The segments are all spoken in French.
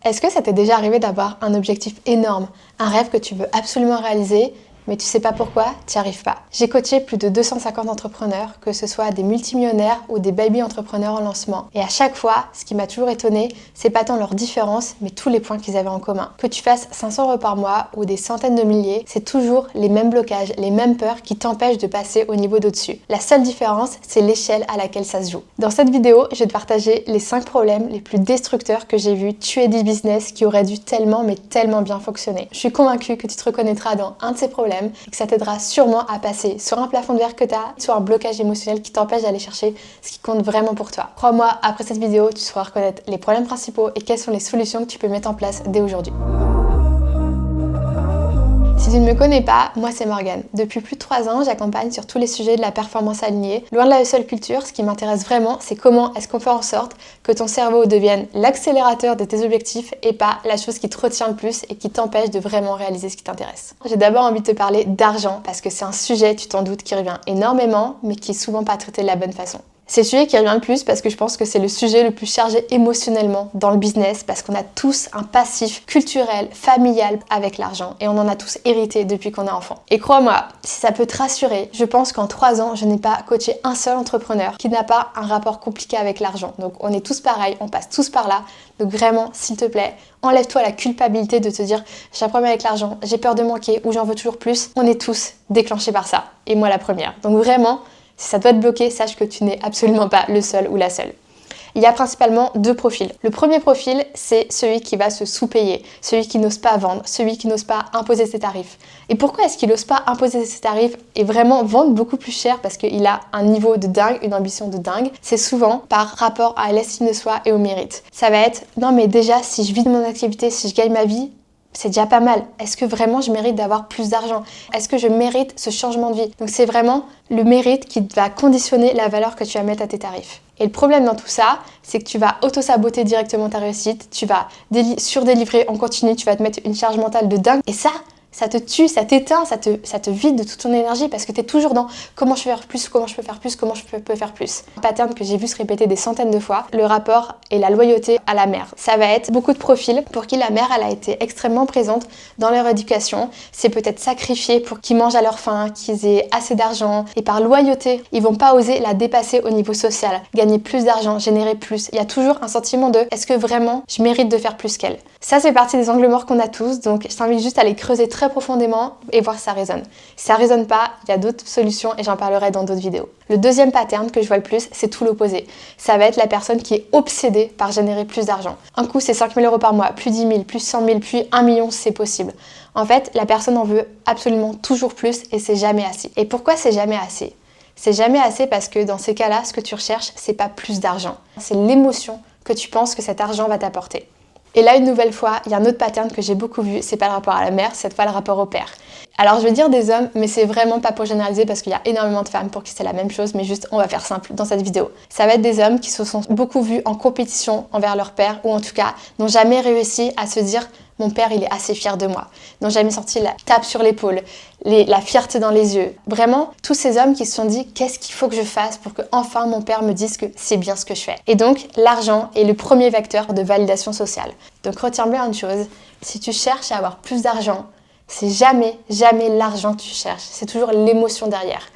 Est-ce que ça t'est déjà arrivé d'avoir un objectif énorme, un rêve que tu veux absolument réaliser, mais tu sais pas pourquoi, tu n'y arrives pas? J'ai coaché plus de 250 entrepreneurs, que ce soit des multimillionnaires ou des baby entrepreneurs en lancement. Et à chaque fois, ce qui m'a toujours étonnée, c'est pas tant leurs différences, mais tous les points qu'ils avaient en commun. Que tu fasses 500 € par mois ou des centaines de milliers, c'est toujours les mêmes blocages, les mêmes peurs qui t'empêchent de passer au niveau d'au-dessus. La seule différence, c'est l'échelle à laquelle ça se joue. Dans cette vidéo, je vais te partager les 5 problèmes les plus destructeurs que j'ai vus tuer des business qui auraient dû tellement bien fonctionner. Je suis convaincue que tu te reconnaîtras dans un de ces problèmes et que ça t'aidera sûrement à passer sur un plafond de verre que tu as, sur un blocage émotionnel qui t'empêche d'aller chercher ce qui compte vraiment pour toi. Crois-moi, après cette vidéo, tu sauras reconnaître les problèmes principaux et quelles sont les solutions que tu peux mettre en place dès aujourd'hui. Si tu ne me connais pas, moi c'est Morgane. Depuis plus de 3 ans, j'accompagne sur tous les sujets de la performance alignée. Loin de la hustle culture, ce qui m'intéresse vraiment, c'est comment est-ce qu'on fait en sorte que ton cerveau devienne l'accélérateur de tes objectifs et pas la chose qui te retient le plus et qui t'empêche de vraiment réaliser ce qui t'intéresse. J'ai d'abord envie de te parler d'argent parce que c'est un sujet, tu t'en doutes, qui revient énormément, mais qui est souvent pas traité de la bonne façon. C'est le sujet qui revient le plus parce que je pense que c'est le sujet le plus chargé émotionnellement dans le business parce qu'on a tous un passif culturel, familial avec l'argent et on en a tous hérité depuis qu'on est enfant. Et crois-moi, si ça peut te rassurer, je pense qu'en 3 ans, je n'ai pas coaché un seul entrepreneur qui n'a pas un rapport compliqué avec l'argent. Donc on est tous pareils, on passe tous par là. Donc vraiment, s'il te plaît, enlève-toi la culpabilité de te dire j'ai un problème avec l'argent, j'ai peur de manquer ou j'en veux toujours plus. On est tous déclenchés par ça. Et moi la première. Donc vraiment, si ça doit te bloquer, sache que tu n'es absolument pas le seul ou la seule. Il y a principalement 2 profils. Le premier profil, c'est celui qui va se sous-payer, celui qui n'ose pas vendre, celui qui n'ose pas imposer ses tarifs. Et pourquoi est-ce qu'il n'ose pas imposer ses tarifs et vraiment vendre beaucoup plus cher parce qu'il a un niveau de dingue, une ambition de dingue? C'est souvent par rapport à l'estime de soi et au mérite. Ça va être, non mais déjà, si je vis de mon activité, si je gagne ma vie, c'est déjà pas mal. Est-ce que vraiment je mérite d'avoir plus d'argent? Est-ce que je mérite ce changement de vie? Donc c'est vraiment le mérite qui va conditionner la valeur que tu vas mettre à tes tarifs. Et le problème dans tout ça, c'est que tu vas auto-saboter directement ta réussite, tu vas surdélivrer en continu, tu vas te mettre une charge mentale de dingue. Et ça te tue, ça t'éteint, ça te vide de toute ton énergie parce que tu es toujours dans comment je peux faire plus, comment je peux faire plus, comment je peux faire plus. Un pattern que j'ai vu se répéter des centaines de fois, le rapport et la loyauté à la mère. Ça va être beaucoup de profils pour qui la mère, elle a été extrêmement présente dans leur éducation. C'est peut-être sacrifié pour qu'ils mangent à leur faim, qu'ils aient assez d'argent. Et par loyauté, ils vont pas oser la dépasser au niveau social, gagner plus d'argent, générer plus. Il y a toujours un sentiment de est-ce que vraiment je mérite de faire plus qu'elle? Ça, c'est partie des angles morts qu'on a tous, donc je t'invite juste à les creuser très profondément et voir si ça résonne. Si ça résonne pas, il y a d'autres solutions et j'en parlerai dans d'autres vidéos. Le deuxième pattern que je vois le plus, c'est tout l'opposé. Ça va être la personne qui est obsédée par générer plus d'argent. Un coup, c'est 5 000 € par mois, plus 10 000, plus 100 000, puis 1 million, c'est possible. En fait, la personne en veut absolument toujours plus et c'est jamais assez. Et pourquoi c'est jamais assez? C'est jamais assez parce que dans ces cas-là, ce que tu recherches, c'est pas plus d'argent. C'est l'émotion que tu penses que cet argent va t'apporter. Et là, une nouvelle fois, il y a un autre pattern que j'ai beaucoup vu, c'est pas le rapport à la mère, c'est cette fois le rapport au père. Alors je vais dire des hommes, mais c'est vraiment pas pour généraliser parce qu'il y a énormément de femmes pour qui c'est la même chose, mais juste on va faire simple dans cette vidéo. Ça va être des hommes qui se sont beaucoup vus en compétition envers leur père, ou en tout cas n'ont jamais réussi à se dire mon père il est assez fier de moi, n'ont jamais sorti la tape sur l'épaule, la fierté dans les yeux. Vraiment, tous ces hommes qui se sont dit qu'est-ce qu'il faut que je fasse pour que enfin mon père me dise que c'est bien ce que je fais. Et donc l'argent est le premier vecteur de validation sociale. Donc retiens bien une chose, si tu cherches à avoir plus d'argent, c'est jamais l'argent que tu cherches, c'est toujours l'émotion derrière.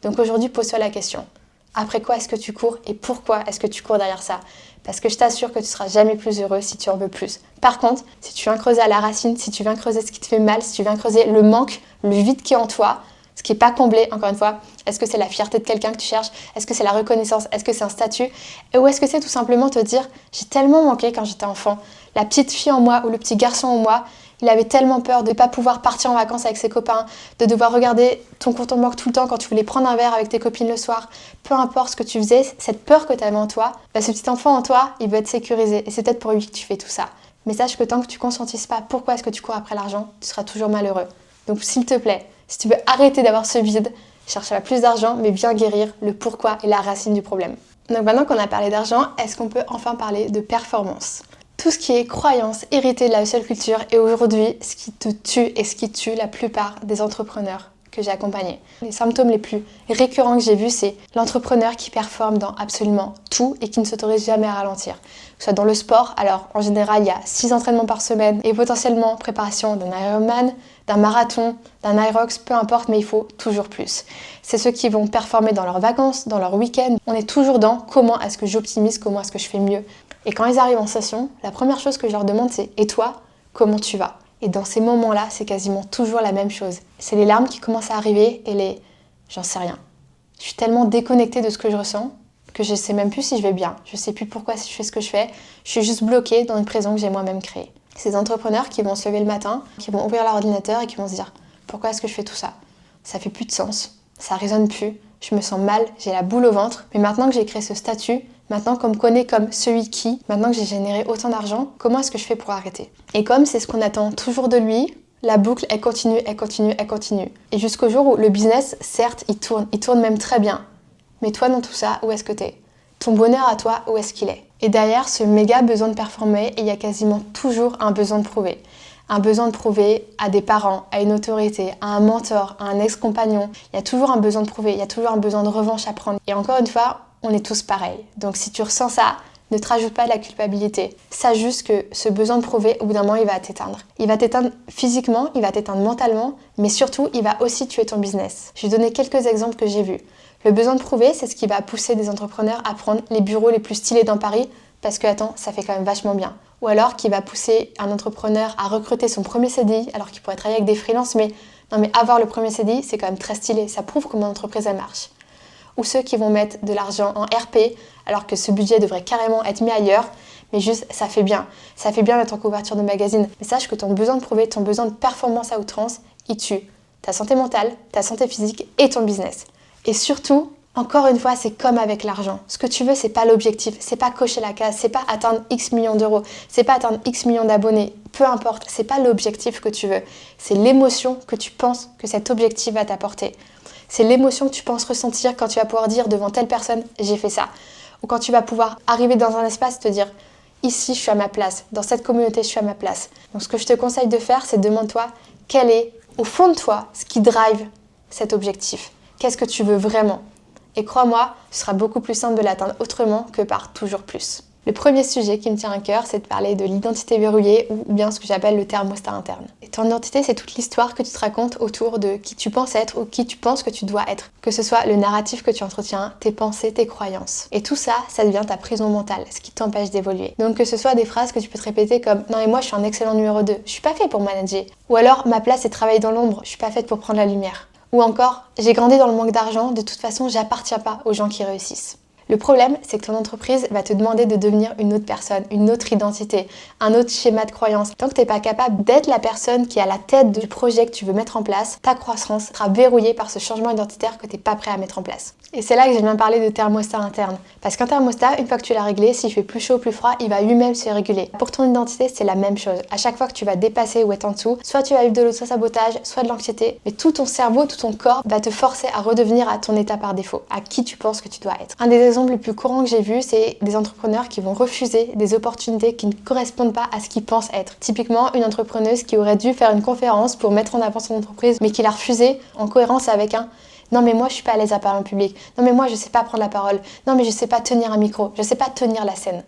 Donc aujourd'hui, pose-toi la question. Après quoi est-ce que tu cours et pourquoi est-ce que tu cours derrière ça? Parce que je t'assure que tu seras jamais plus heureux si tu en veux plus. Par contre, si tu viens creuser à la racine, si tu viens creuser ce qui te fait mal, si tu viens creuser le manque, le vide qui est en toi, ce qui n'est pas comblé, encore une fois, est-ce que c'est la fierté de quelqu'un que tu cherches? Est-ce que c'est la reconnaissance? Est-ce que c'est un statut? Ou est-ce que c'est tout simplement te dire j'ai tellement manqué quand j'étais enfant. La petite fille en moi ou le petit garçon en moi, il avait tellement peur de ne pas pouvoir partir en vacances avec ses copains, de devoir regarder ton compte en banque tout le temps quand tu voulais prendre un verre avec tes copines le soir. Peu importe ce que tu faisais, cette peur que tu avais en toi, ce petit enfant en toi, il veut être sécurisé. Et c'est peut-être pour lui que tu fais tout ça. Mais sache que tant que tu ne conscientises pas pourquoi est-ce que tu cours après l'argent, tu seras toujours malheureux. Donc s'il te plaît, si tu veux arrêter d'avoir ce vide, cherche à plus d'argent, mais bien guérir le pourquoi et la racine du problème. Donc maintenant qu'on a parlé d'argent, est-ce qu'on peut enfin parler de performance? Tout ce qui est croyance héritée de la hustle culture est aujourd'hui ce qui te tue et ce qui tue la plupart des entrepreneurs que j'ai accompagnées. Les symptômes les plus récurrents que j'ai vus, c'est l'entrepreneur qui performe dans absolument tout et qui ne s'autorise jamais à ralentir. Que ce soit dans le sport, alors en général il y a 6 entraînements par semaine et potentiellement préparation d'un Ironman, d'un marathon, d'un Irox, peu importe, mais il faut toujours plus. C'est ceux qui vont performer dans leurs vacances, dans leurs week-ends. On est toujours dans comment est-ce que j'optimise, comment est-ce que je fais mieux. Et quand ils arrivent en session, la première chose que je leur demande c'est « Et toi, comment tu vas ?» Et dans ces moments-là, c'est quasiment toujours la même chose. C'est les larmes qui commencent à arriver et les « j'en sais rien ». Je suis tellement déconnectée de ce que je ressens que je ne sais même plus si je vais bien. Je ne sais plus pourquoi je fais ce que je fais. Je suis juste bloquée dans une prison que j'ai moi-même créée. Ces entrepreneurs qui vont se lever le matin, qui vont ouvrir leur ordinateur et qui vont se dire « Pourquoi est-ce que je fais tout ça ? Ça fait plus de sens, ça résonne plus, je me sens mal, j'ai la boule au ventre. Mais maintenant que j'ai créé ce statut, maintenant qu'on me connaît comme celui qui, maintenant que j'ai généré autant d'argent, comment est-ce que je fais pour arrêter ?» Et comme c'est ce qu'on attend toujours de lui, la boucle, elle continue, elle continue, elle continue. Et jusqu'au jour où le business, certes, il tourne même très bien. Mais toi, dans tout ça, où est-ce que t'es ? Ton bonheur à toi, où est-ce qu'il est ? Et derrière ce méga besoin de performer, il y a quasiment toujours un besoin de prouver. Un besoin de prouver à des parents, à une autorité, à un mentor, à un ex-compagnon. Il y a toujours un besoin de prouver, il y a toujours un besoin de revanche à prendre. Et encore une fois, on est tous pareils. Donc si tu ressens ça, ne te rajoute pas de la culpabilité. Sache juste que ce besoin de prouver, au bout d'un moment, il va t'éteindre. Il va t'éteindre physiquement, il va t'éteindre mentalement, mais surtout, il va aussi tuer ton business. Je vais donner quelques exemples que j'ai vus. Le besoin de prouver, c'est ce qui va pousser des entrepreneurs à prendre les bureaux les plus stylés dans Paris, parce que, attends, ça fait quand même vachement bien. Ou alors qui va pousser un entrepreneur à recruter son premier CDI, alors qu'il pourrait travailler avec des freelances, mais non, mais avoir le premier CDI, c'est quand même très stylé, ça prouve comment l'entreprise elle marche. Ou ceux qui vont mettre de l'argent en RP, alors que ce budget devrait carrément être mis ailleurs, mais juste ça fait bien. Ça fait bien d'être en couverture de magazine. Mais sache que ton besoin de prouver, ton besoin de performance à outrance, il tue ta santé mentale, ta santé physique et ton business. Et surtout, encore une fois, c'est comme avec l'argent. Ce que tu veux, c'est pas l'objectif, c'est pas cocher la case, c'est pas atteindre X millions d'euros, c'est pas atteindre X millions d'abonnés, peu importe, c'est pas l'objectif que tu veux. C'est l'émotion que tu penses que cet objectif va t'apporter. C'est l'émotion que tu penses ressentir quand tu vas pouvoir dire devant telle personne « j'ai fait ça ». Ou quand tu vas pouvoir arriver dans un espace et te dire « ici, je suis à ma place, dans cette communauté, je suis à ma place ». Donc ce que je te conseille de faire, c'est demande-toi quel est, au fond de toi, ce qui drive cet objectif. Qu'est-ce que tu veux vraiment ? Et crois-moi, ce sera beaucoup plus simple de l'atteindre autrement que par toujours plus. Le premier sujet qui me tient à cœur, c'est de parler de l'identité verrouillée ou bien ce que j'appelle le thermostat interne. Et ton identité, c'est toute l'histoire que tu te racontes autour de qui tu penses être ou qui tu penses que tu dois être. Que ce soit le narratif que tu entretiens, tes pensées, tes croyances. Et tout ça, ça devient ta prison mentale, ce qui t'empêche d'évoluer. Donc que ce soit des phrases que tu peux te répéter comme « Non mais moi je suis un excellent numéro 2, je suis pas fait pour manager ». Ou alors « Ma place c'est de travailler dans l'ombre, je suis pas faite pour prendre la lumière ». Ou encore « J'ai grandi dans le manque d'argent, de toute façon j'appartiens pas aux gens qui réussissent ». Le problème, c'est que ton entreprise va te demander de devenir une autre personne, une autre identité, un autre schéma de croyance. Tant que tu n'es pas capable d'être la personne qui est à la tête du projet que tu veux mettre en place, ta croissance sera verrouillée par ce changement identitaire que tu n'es pas prêt à mettre en place. Et c'est là que j'ai bien parlé de thermostat interne. Parce qu'un thermostat, une fois que tu l'as réglé, s'il fait plus chaud ou plus froid, il va lui-même se réguler. Pour ton identité, c'est la même chose. À chaque fois que tu vas dépasser ou être en dessous, soit tu vas vivre de l'auto-sabotage, soit de l'anxiété, mais tout ton cerveau, tout ton corps va te forcer à redevenir à ton état par défaut, à qui tu penses que tu dois être. Un des exemples les plus courants que j'ai vu, c'est des entrepreneurs qui vont refuser des opportunités qui ne correspondent pas à ce qu'ils pensent être. Typiquement, une entrepreneuse qui aurait dû faire une conférence pour mettre en avant son entreprise, mais qui l'a refusée en cohérence avec un « Non mais moi je suis pas à l'aise à parler en public, non mais moi je sais pas prendre la parole, non mais je sais pas tenir un micro, je sais pas tenir la scène ».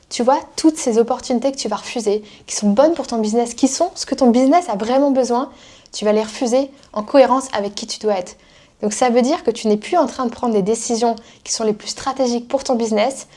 Tu vois, toutes ces opportunités que tu vas refuser, qui sont bonnes pour ton business, qui sont ce que ton business a vraiment besoin, tu vas les refuser en cohérence avec qui tu dois être. Donc ça veut dire que tu n'es plus en train de prendre des décisions qui sont les plus stratégiques pour ton business,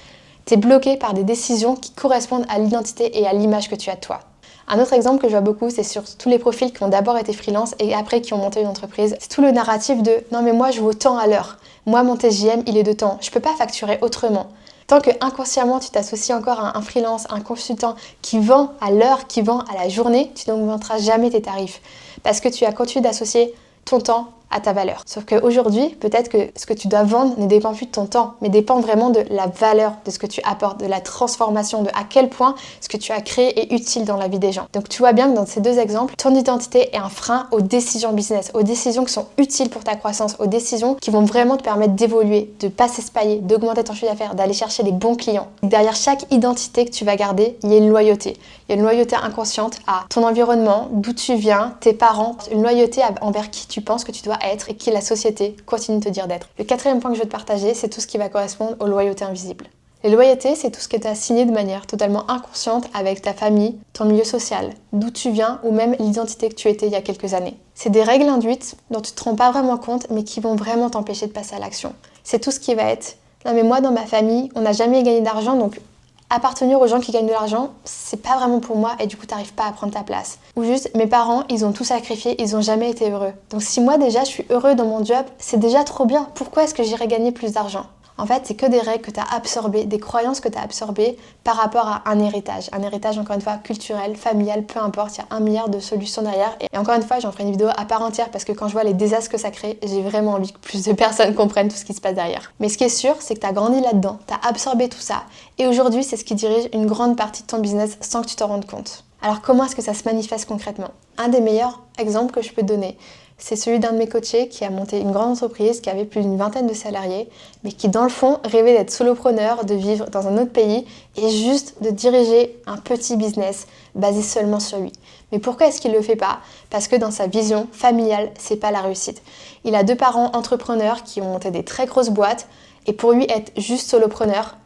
tu es bloqué par des décisions qui correspondent à l'identité et à l'image que tu as de toi. Un autre exemple que je vois beaucoup, c'est sur tous les profils qui ont d'abord été freelance et après qui ont monté une entreprise. C'est tout le narratif de « non mais moi je vaux tant à l'heure, moi mon TJM il est de temps, je peux pas facturer autrement ». Tant que inconsciemment tu t'associes encore à un freelance, un consultant qui vend à l'heure, qui vend à la journée, tu n'augmenteras jamais tes tarifs. Parce que tu as continué d'associer ton temps à ta valeur. Sauf qu'aujourd'hui, peut-être que ce que tu dois vendre ne dépend plus de ton temps, mais dépend vraiment de la valeur de ce que tu apportes, de la transformation, de à quel point ce que tu as créé est utile dans la vie des gens. Donc tu vois bien que dans ces deux exemples, ton identité est un frein aux décisions business, aux décisions qui sont utiles pour ta croissance, aux décisions qui vont vraiment te permettre d'évoluer, de pas s'espailler, d'augmenter ton chiffre d'affaires, d'aller chercher les bons clients. Derrière chaque identité que tu vas garder, il y a une loyauté. Il y a une loyauté inconsciente à ton environnement, d'où tu viens, tes parents, une loyauté envers qui tu penses que tu dois être et qui la société continue de te dire d'être. Le quatrième point que je veux te partager, c'est tout ce qui va correspondre aux loyautés invisibles. Les loyautés, c'est tout ce que tu as signé de manière totalement inconsciente avec ta famille, ton milieu social, d'où tu viens ou même l'identité que tu étais il y a quelques années. C'est des règles induites dont tu ne te rends pas vraiment compte mais qui vont vraiment t'empêcher de passer à l'action. C'est tout ce qui va être « Non mais moi dans ma famille, on n'a jamais gagné d'argent donc appartenir aux gens qui gagnent de l'argent, c'est pas vraiment pour moi et du coup t'arrives pas à prendre ta place. » Ou juste « Mes parents, ils ont tout sacrifié, ils ont jamais été heureux. Donc si moi déjà je suis heureux dans mon job, c'est déjà trop bien. Pourquoi est-ce que j'irais gagner plus d'argent ?» En fait, c'est que des règles que tu as absorbées, des croyances que tu as absorbées par rapport à un héritage. Un héritage, encore une fois, culturel, familial, peu importe, il y a 1 milliard de solutions derrière. Et encore une fois, j'en ferai une vidéo à part entière parce que quand je vois les désastres que ça crée, j'ai vraiment envie que plus de personnes comprennent tout ce qui se passe derrière. Mais ce qui est sûr, c'est que tu as grandi là-dedans, tu as absorbé tout ça. Et aujourd'hui, c'est ce qui dirige une grande partie de ton business sans que tu t'en rendes compte. Alors comment est-ce que ça se manifeste concrètement ? Un des meilleurs exemples que je peux te donner, c'est celui d'un de mes coachés qui a monté une grande entreprise, qui avait plus d'une vingtaine de salariés, mais qui dans le fond rêvait d'être solopreneur, de vivre dans un autre pays et juste de diriger un petit business basé seulement sur lui. Mais pourquoi est-ce qu'il ne le fait pas ? Parce que dans sa vision familiale, c'est pas la réussite. Il a 2 parents entrepreneurs qui ont monté des très grosses boîtes et pour lui être juste solopreneur,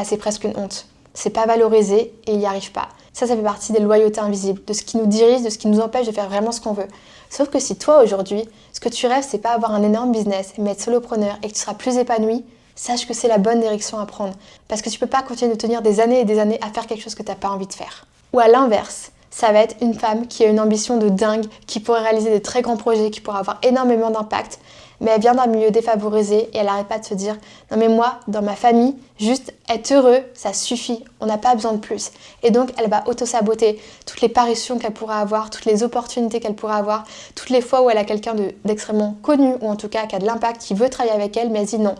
c'est presque une honte. C'est pas valorisé et il n'y arrive pas. Ça fait partie des loyautés invisibles, de ce qui nous dirige, de ce qui nous empêche de faire vraiment ce qu'on veut. Sauf que si toi aujourd'hui, ce que tu rêves, c'est pas avoir un énorme business, mais être solopreneur et que tu seras plus épanoui, sache que c'est la bonne direction à prendre. Parce que tu peux pas continuer de tenir des années et des années à faire quelque chose que tu n'as pas envie de faire. Ou à l'inverse, ça va être une femme qui a une ambition de dingue, qui pourrait réaliser de très grands projets, qui pourrait avoir énormément d'impact, mais elle vient d'un milieu défavorisé et elle n'arrête pas de se dire « Non mais moi, dans ma famille, juste être heureux, ça suffit, on n'a pas besoin de plus. » Et donc elle va auto-saboter toutes les parutions qu'elle pourrait avoir, toutes les opportunités qu'elle pourrait avoir, toutes les fois où elle a quelqu'un d'extrêmement connu, ou en tout cas qui a de l'impact, qui veut travailler avec elle, mais elle dit « Non,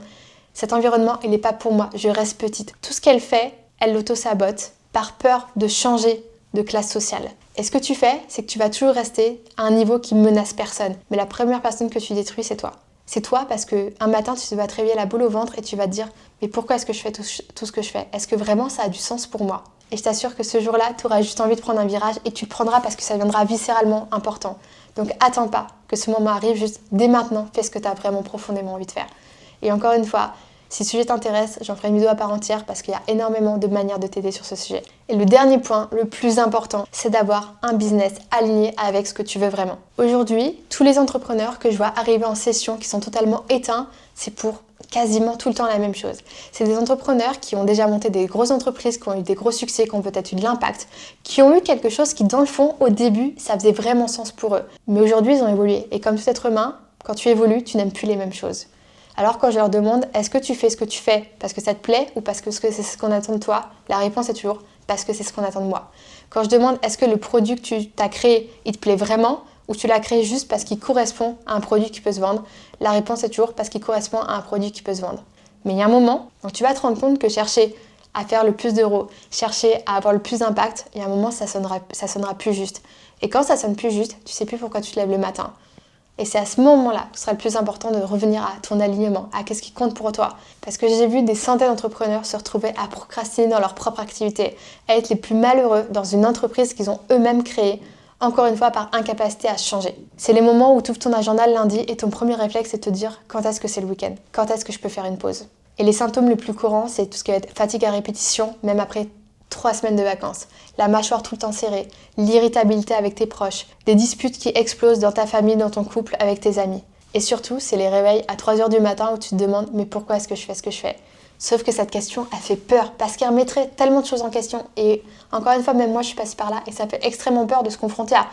cet environnement, il n'est pas pour moi, je reste petite. » Tout ce qu'elle fait, elle l'auto-sabote par peur de changer de classe sociale. Et ce que tu fais, c'est que tu vas toujours rester à un niveau qui menace personne. Mais la première personne que tu détruis, c'est toi. C'est toi parce qu'un matin, tu vas te réveiller la boule au ventre et tu vas te dire « Mais pourquoi est-ce que je fais tout ce que je fais ? Est-ce que vraiment ça a du sens pour moi ?» Et je t'assure que ce jour-là, tu auras juste envie de prendre un virage et tu le prendras parce que ça deviendra viscéralement important. Donc attends pas que ce moment arrive, juste dès maintenant, fais ce que tu as vraiment profondément envie de faire. Et encore une fois, si ce sujet t'intéresse, j'en ferai une vidéo à part entière parce qu'il y a énormément de manières de t'aider sur ce sujet. Et le dernier point, le plus important, c'est d'avoir un business aligné avec ce que tu veux vraiment. Aujourd'hui, tous les entrepreneurs que je vois arriver en session qui sont totalement éteints, c'est pour quasiment tout le temps la même chose. C'est des entrepreneurs qui ont déjà monté des grosses entreprises, qui ont eu des gros succès, qui ont peut-être eu de l'impact, qui ont eu quelque chose qui, dans le fond, au début, ça faisait vraiment sens pour eux. Mais aujourd'hui, ils ont évolué. Et comme tout être humain, quand tu évolues, tu n'aimes plus les mêmes choses. Alors quand je leur demande « Est-ce que tu fais ce que tu fais parce que ça te plaît ou parce que c'est ce qu'on attend de toi ?» La réponse est toujours « Parce que c'est ce qu'on attend de moi ». Quand je demande « Est-ce que le produit que tu as créé, il te plaît vraiment ou tu l'as créé juste parce qu'il correspond à un produit qui peut se vendre ?» La réponse est toujours « Parce qu'il correspond à un produit qui peut se vendre ». Mais il y a un moment où tu vas te rendre compte que chercher à faire le plus d'euros, chercher à avoir le plus d'impact, il y a un moment ça sonnera plus juste. Et quand ça sonne plus juste, tu sais plus pourquoi tu te lèves le matin. Et c'est à ce moment-là que ce sera le plus important de revenir à ton alignement, à qu'est-ce qui compte pour toi. Parce que j'ai vu des centaines d'entrepreneurs se retrouver à procrastiner dans leur propre activité, à être les plus malheureux dans une entreprise qu'ils ont eux-mêmes créée, encore une fois par incapacité à changer. C'est les moments où tu ouvres ton agenda le lundi et ton premier réflexe c'est de te dire quand est-ce que c'est le week-end, quand est-ce que je peux faire une pause. Et les symptômes les plus courants, c'est tout ce qui va être fatigue à répétition, même après 3 semaines de vacances, la mâchoire tout le temps serrée, l'irritabilité avec tes proches, des disputes qui explosent dans ta famille, dans ton couple, avec tes amis. Et surtout, c'est les réveils à 3h du matin où tu te demandes « mais pourquoi est-ce que je fais ce que je fais ?» Sauf que cette question, elle fait peur parce qu'elle remettrait tellement de choses en question. Et encore une fois, même moi, je suis passée par là et ça fait extrêmement peur de se confronter à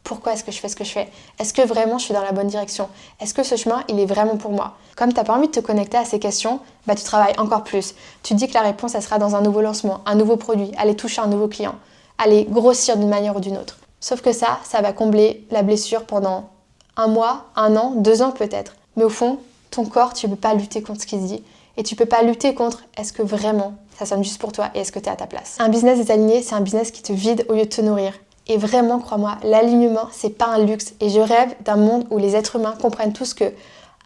pourquoi est-ce que je fais ce que je fais ? Est-ce que vraiment je suis dans la bonne direction ? Est-ce que ce chemin, il est vraiment pour moi ? Comme tu n'as pas envie de te connecter à ces questions, tu travailles encore plus. Tu te dis que la réponse, elle sera dans un nouveau lancement, un nouveau produit, aller toucher un nouveau client, aller grossir d'une manière ou d'une autre. Sauf que ça va combler la blessure pendant 1 mois, 1 an, 2 ans peut-être. Mais au fond, ton corps, tu ne peux pas lutter contre ce qui se dit. Et tu ne peux pas lutter contre est-ce que vraiment ça sonne juste pour toi et est-ce que tu es à ta place. Un business désaligné, c'est un business qui te vide au lieu de te nourrir. Et vraiment, crois-moi, l'alignement, c'est pas un luxe. Et je rêve d'un monde où les êtres humains comprennent tous que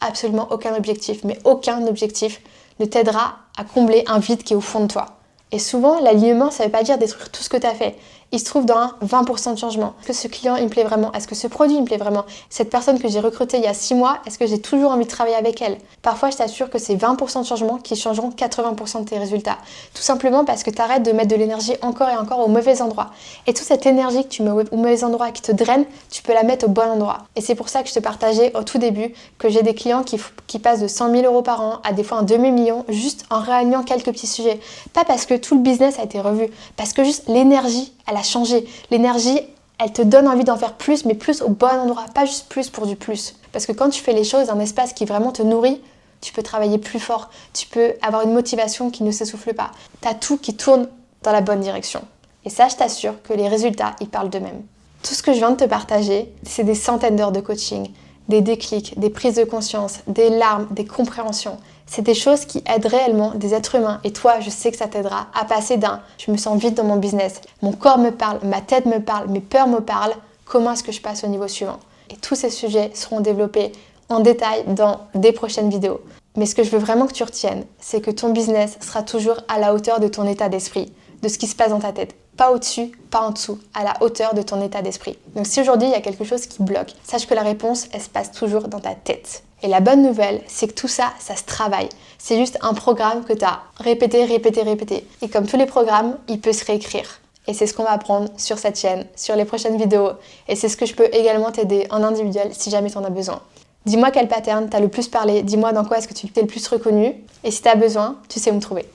absolument aucun objectif, mais aucun objectif ne t'aidera à combler un vide qui est au fond de toi. Et souvent, l'alignement, ça veut pas dire détruire tout ce que tu as fait. il se trouve dans un 20% de changement. Est-ce que ce client il me plaît vraiment? Est-ce que ce produit il me plaît vraiment? Cette personne que j'ai recrutée il y a 6 mois, est-ce que j'ai toujours envie de travailler avec elle? Parfois je t'assure que c'est 20% de changement qui changeront 80% de tes résultats. Tout simplement parce que tu arrêtes de mettre de l'énergie encore et encore au mauvais endroit. Et toute cette énergie que tu mets au mauvais endroit qui te draine, tu peux la mettre au bon endroit. Et c'est pour ça que je te partageais au tout début que j'ai des clients qui passent de 100 000 euros par an à des fois un demi-million juste en réalignant quelques petits sujets. Pas parce que tout le business a été revu, parce que juste l'énergie, elle a changé. L'énergie, elle te donne envie d'en faire plus, mais plus au bon endroit, pas juste plus pour du plus. Parce que quand tu fais les choses dans un espace qui vraiment te nourrit, tu peux travailler plus fort, tu peux avoir une motivation qui ne s'essouffle pas. Tu as tout qui tourne dans la bonne direction. Et ça, je t'assure que les résultats, ils parlent d'eux-mêmes. Tout ce que je viens de te partager, c'est des centaines d'heures de coaching, des déclics, des prises de conscience, des larmes, des compréhensions. C'est des choses qui aident réellement des êtres humains. Et toi, je sais que ça t'aidera à passer d'un « je me sens vide dans mon business, mon corps me parle, ma tête me parle, mes peurs me parlent, comment est-ce que je passe au niveau suivant ?» Et tous ces sujets seront développés en détail dans des prochaines vidéos. Mais ce que je veux vraiment que tu retiennes, c'est que ton business sera toujours à la hauteur de ton état d'esprit, de ce qui se passe dans ta tête. Pas au-dessus, pas en dessous, à la hauteur de ton état d'esprit. Donc si aujourd'hui il y a quelque chose qui bloque, sache que la réponse, elle se passe toujours dans ta tête. Et la bonne nouvelle, c'est que tout ça, ça se travaille. C'est juste un programme que tu as répété. Et comme tous les programmes, il peut se réécrire. Et c'est ce qu'on va apprendre sur cette chaîne, sur les prochaines vidéos. Et c'est ce que je peux également t'aider en individuel si jamais tu en as besoin. Dis-moi quel pattern t'as le plus parlé, dis-moi dans quoi est-ce que tu t'es le plus reconnu. Et si tu as besoin, tu sais où me trouver.